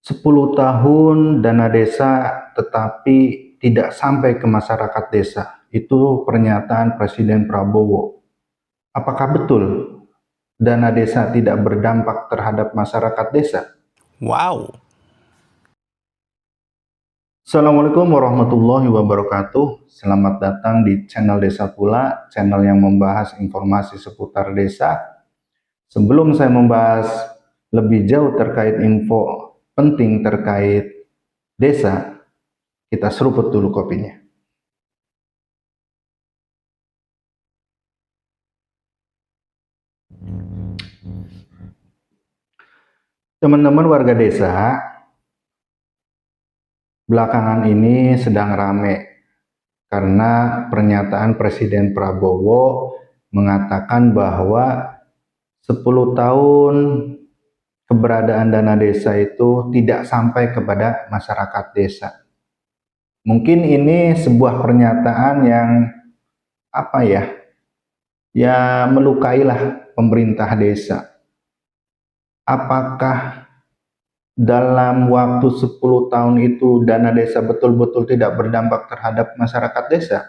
10 tahun dana desa tetapi tidak sampai ke masyarakat desa. Itu pernyataan Presiden Prabowo. Apakah betul dana desa tidak berdampak terhadap masyarakat desa? Wow. Assalamualaikum warahmatullahi wabarakatuh. Selamat datang di channel Desa Pula, channel yang membahas informasi seputar desa. Sebelum saya membahas lebih jauh terkait info penting terkait desa, kita seruput dulu kopinya. Teman-teman warga desa, belakangan ini sedang rame karena pernyataan Presiden Prabowo mengatakan bahwa 10 tahun keberadaan dana desa itu tidak sampai kepada masyarakat desa. Mungkin ini sebuah pernyataan yang melukailah pemerintah desa. Apakah dalam waktu 10 tahun itu dana desa betul-betul tidak berdampak terhadap masyarakat desa?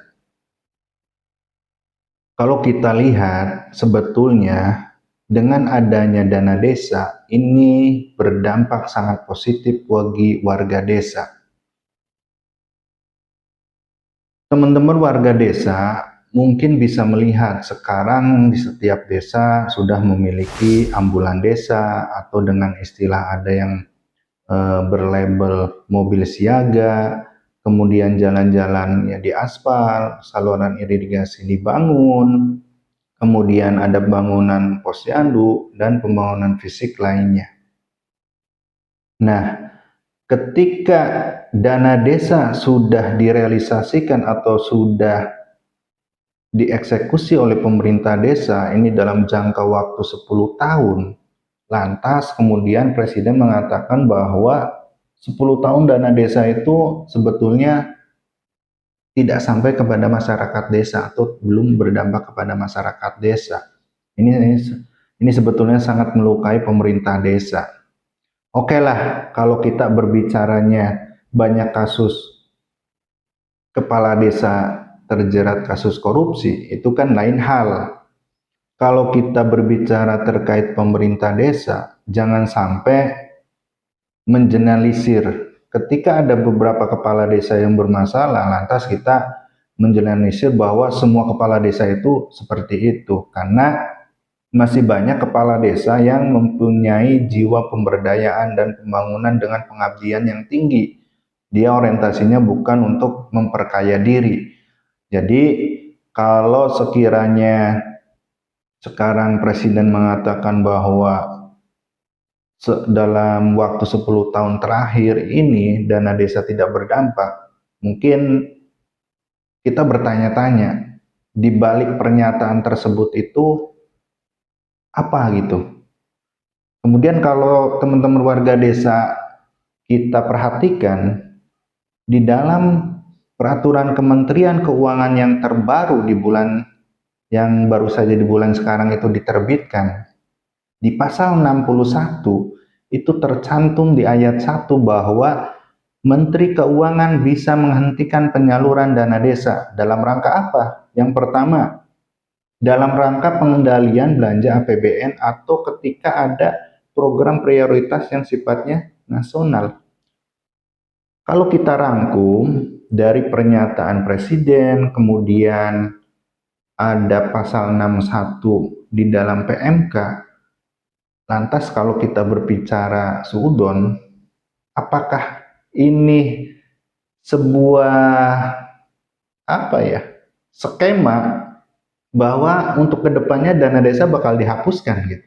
Kalau kita lihat, sebetulnya dengan adanya dana desa ini berdampak sangat positif bagi warga desa. Teman-teman warga desa mungkin bisa melihat sekarang di setiap desa sudah memiliki ambulan desa, atau dengan istilah ada yang berlabel mobil siaga, kemudian jalan-jalan ya di aspal, saluran irigasi dibangun, kemudian ada bangunan posyandu dan pembangunan fisik lainnya. Nah, ketika dana desa sudah direalisasikan atau sudah dieksekusi oleh pemerintah desa ini dalam jangka waktu 10 tahun, lantas kemudian Presiden mengatakan bahwa 10 tahun dana desa itu sebetulnya tidak sampai kepada masyarakat desa atau belum berdampak kepada masyarakat desa. Ini sebetulnya sangat melukai pemerintah desa. Oke lah, kalau kita berbicaranya banyak kasus kepala desa terjerat kasus korupsi, itu kan lain hal. Kalau kita berbicara terkait pemerintah desa, jangan sampai mengeneralisir. Ketika ada beberapa kepala desa yang bermasalah, lantas kita mengeneralisir bahwa semua kepala desa itu seperti itu, karena masih banyak kepala desa yang mempunyai jiwa pemberdayaan dan pembangunan dengan pengabdian yang tinggi. Dia orientasinya bukan untuk memperkaya diri. Jadi kalau sekiranya sekarang Presiden mengatakan bahwa dalam waktu 10 tahun terakhir ini dana desa tidak berdampak, mungkin kita bertanya-tanya di balik pernyataan tersebut itu apa gitu. Kemudian kalau teman-teman warga desa kita perhatikan, di dalam peraturan Kementerian Keuangan yang terbaru di bulan yang baru saja di bulan sekarang itu diterbitkan, di pasal 61 itu tercantum di ayat 1 bahwa Menteri Keuangan bisa menghentikan penyaluran dana desa dalam rangka apa? Yang pertama, dalam rangka pengendalian belanja APBN atau ketika ada program prioritas yang sifatnya nasional. Kalau kita rangkum dari pernyataan Presiden, kemudian ada pasal 61 di dalam PMK, lantas kalau kita berbicara suudon, apakah ini sebuah skema bahwa untuk kedepannya dana desa bakal dihapuskan gitu.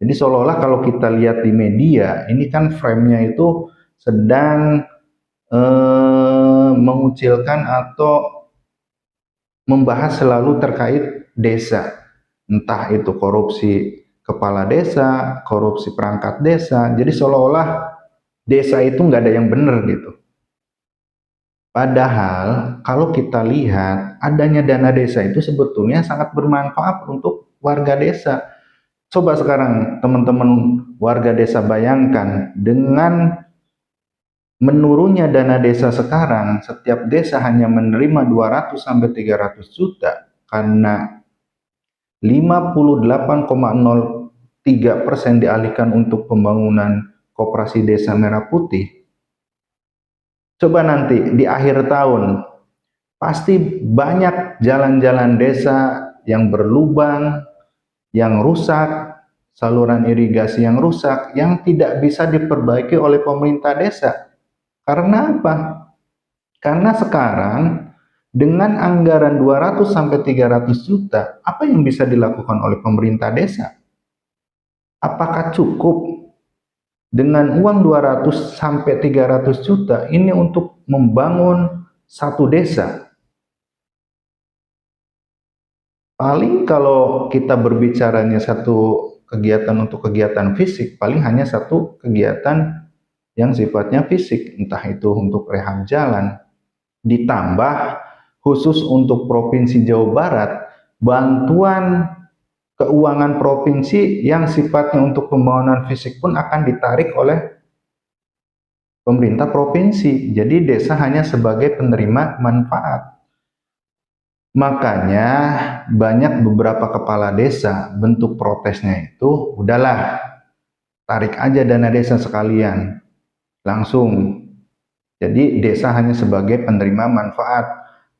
Jadi seolah-olah kalau kita lihat di media, ini kan frame-nya itu sedang mengucilkan atau membahas selalu terkait desa, entah itu korupsi kepala desa, korupsi perangkat desa. Jadi seolah-olah desa itu nggak ada yang benar gitu. Padahal kalau kita lihat adanya dana desa itu sebetulnya sangat bermanfaat untuk warga desa. Coba sekarang teman-teman warga desa bayangkan dengan menurunnya dana desa sekarang, setiap desa hanya menerima 200 sampai 300 juta karena 58,03% dialihkan untuk pembangunan koperasi desa Merah Putih. Coba nanti di akhir tahun pasti banyak jalan-jalan desa yang berlubang, yang rusak, saluran irigasi yang rusak, yang tidak bisa diperbaiki oleh pemerintah desa. Karena apa? Karena sekarang dengan anggaran 200 sampai 300 juta, apa yang bisa dilakukan oleh pemerintah desa? Apakah cukup dengan uang 200 sampai 300 juta ini untuk membangun satu desa? Paling kalau kita berbicaranya satu kegiatan untuk kegiatan fisik, paling hanya satu kegiatan yang sifatnya fisik, entah itu untuk rehab jalan. Ditambah khusus untuk Provinsi Jawa Barat, bantuan keuangan provinsi yang sifatnya untuk pembangunan fisik pun akan ditarik oleh pemerintah provinsi. Jadi desa hanya sebagai penerima manfaat. Makanya banyak beberapa kepala desa bentuk protesnya itu, udahlah tarik aja dana desa sekalian langsung. Jadi desa hanya sebagai penerima manfaat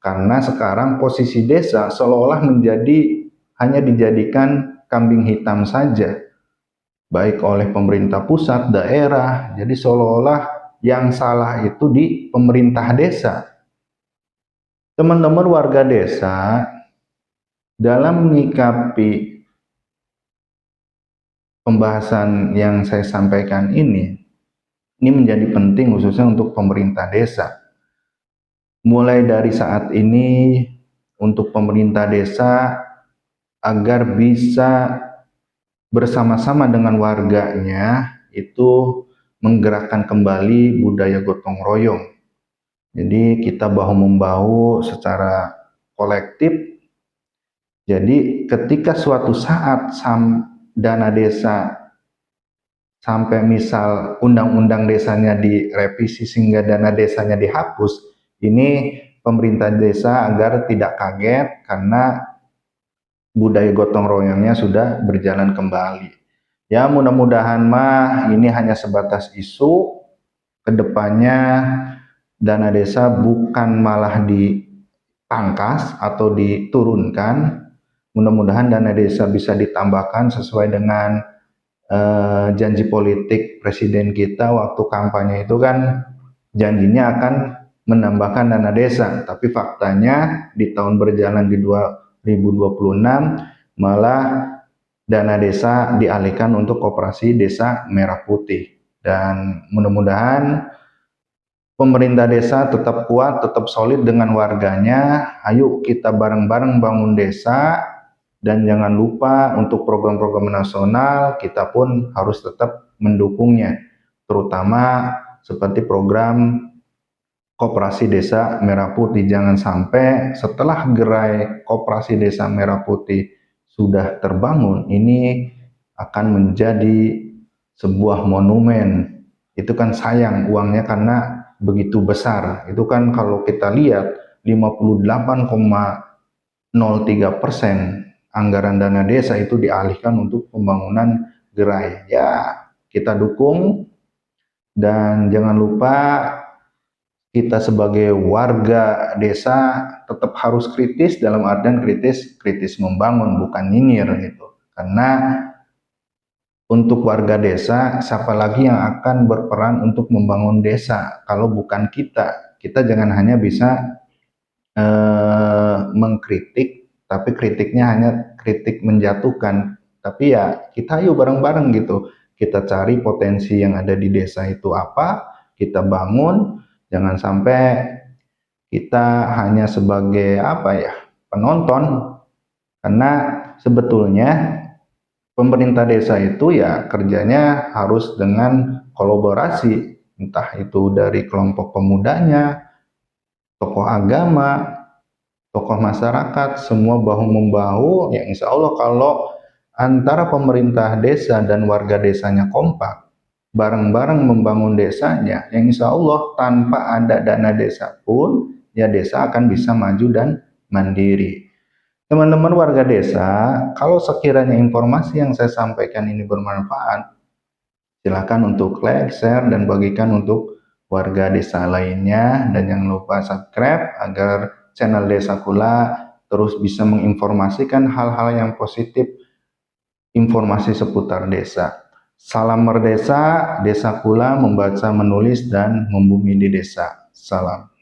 karena sekarang posisi desa seolah-olah menjadi hanya dijadikan kambing hitam saja, baik oleh pemerintah pusat, daerah. Jadi seolah-olah yang salah itu di pemerintah desa. Teman-teman warga desa, dalam menyikapi pembahasan yang saya sampaikan ini menjadi penting khususnya untuk pemerintah desa. Mulai dari saat ini untuk pemerintah desa agar bisa bersama-sama dengan warganya itu menggerakkan kembali budaya gotong royong. Jadi kita bahu-membahu secara kolektif. Jadi ketika suatu saat dana desa sampai misal undang-undang desanya direvisi sehingga dana desanya dihapus, ini pemerintah desa agar tidak kaget karena budaya gotong royongnya sudah berjalan kembali. Ya mudah-mudahan mah ini hanya sebatas isu, kedepannya dana desa bukan malah dipangkas atau diturunkan. Mudah-mudahan dana desa bisa ditambahkan sesuai dengan janji politik presiden kita waktu kampanye itu kan janjinya akan menambahkan dana desa, tapi faktanya di tahun berjalan di 2026 malah dana desa dialihkan untuk koperasi desa Merah Putih. Dan mudah-mudahan pemerintah desa tetap kuat, tetap solid dengan warganya. Ayo kita bareng-bareng bangun desa. Dan jangan lupa untuk program-program nasional kita pun harus tetap mendukungnya, terutama seperti program Koperasi Desa Merah Putih. Jangan sampai setelah gerai Koperasi Desa Merah Putih sudah terbangun, ini akan menjadi sebuah monumen. Itu kan sayang uangnya karena begitu besar. Itu kan kalau kita lihat 58,03% anggaran dana desa itu dialihkan untuk pembangunan gerai. Ya, kita dukung dan jangan lupa kita sebagai warga desa tetap harus kritis, dalam artian kritis membangun, bukan nyinyir gitu. Karena untuk warga desa, siapa lagi yang akan berperan untuk membangun desa kalau bukan kita? Kita jangan hanya bisa mengkritik, tapi kritiknya hanya kritik menjatuhkan. Tapi ya kita yuk bareng-bareng gitu. Kita cari potensi yang ada di desa itu apa, kita bangun. Jangan sampai kita hanya sebagai apa ya, penonton. Karena sebetulnya pemerintah desa itu ya kerjanya harus dengan kolaborasi, entah itu dari kelompok pemudanya, tokoh agama, tokoh masyarakat, semua bahu-membahu. Ya insya Allah kalau antara pemerintah desa dan warga desanya kompak, bareng-bareng membangun desanya, yang insya Allah tanpa ada dana desa pun, ya desa akan bisa maju dan mandiri. Teman-teman warga desa, kalau sekiranya informasi yang saya sampaikan ini bermanfaat, silakan untuk like, share, dan bagikan untuk warga desa lainnya. Dan jangan lupa subscribe agar channel Desa Kula terus bisa menginformasikan hal-hal yang positif, informasi seputar desa. Salam merdesa, Desa Kula membaca, menulis, dan membumi di desa. Salam.